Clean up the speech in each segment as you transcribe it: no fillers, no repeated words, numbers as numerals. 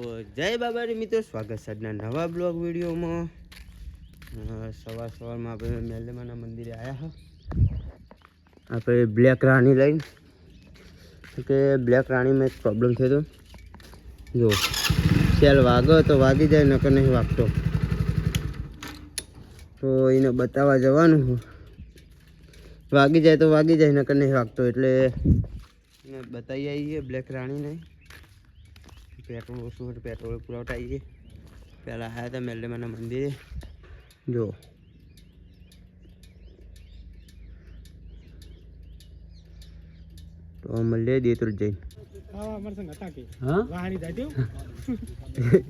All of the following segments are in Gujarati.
જય બાબારી મિત્રો, સ્વાગત છે આજના નવા બ્લોગ વિડીયોમાં. સવારમાં આપણે મેલમાના મંદિરે આવ્યા હા. આપણે બ્લેક રાણી લઈને કે બ્લેક રાણીમાં એક પ્રોબ્લેમ થયો હતો. જો સેલ વાગો તો વાગી જાય, નકર નહીં વાગતો. તો એને બતાવવા જવાનું, વાગી જાય તો વાગી જાય, નકર નહીં વાગતો. એટલે એને બતાવી આવીએ બ્લેક રાણીને. પેટ્રોલ ઓછું હતું, પેટ્રોલ પુરાવતા આવીએ. પહેલાં આવ્યા હતા મેલમાના મંદિરે. જો તો મળીએ દેતુર જઈને.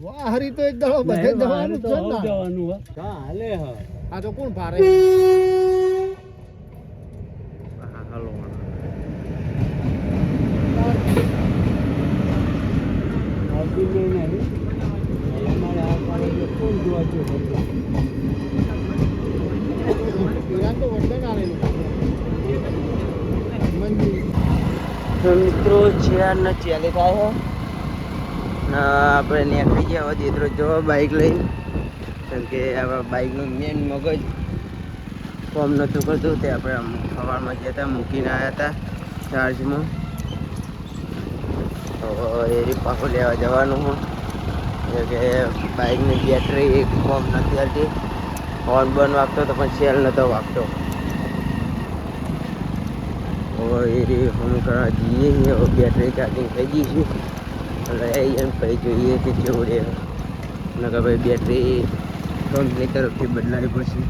વાહરી તો એક દડો બધે જવાનું છે ને. હાલે હા. આ તો કોણ ભારે? હાલો મિત્રો ચેર ચાલી થાય છે. આપણે નીકળી ગયા હવે દેતરો જવા બાઇક લઈને. કેમ કે આપણા બાઇકનું મેન મગજ ફોર્મ નહોતું કરતું. તે આપણે સવારમાં ગયા હતા, મૂકીને આવ્યા હતા ચાર્જમાં. તો એ પાછું લેવા જવાનું હું. કે બાઇકની બેટરી ફોર્મ નથી આવતી. હોર્ન બંધ વાગતો તો પણ સેલ નહોતો વાગતો. હવે એ હમ કરવા જઈએ છીએ. હવે બેટરી ચાર્જિંગ થઈ ગઈ છે. એટલે એમ પછી જોઈએ કે કેવું રહે. નકર ભાઈ બેટરી કંપની તરફથી બદલાવી પડશે.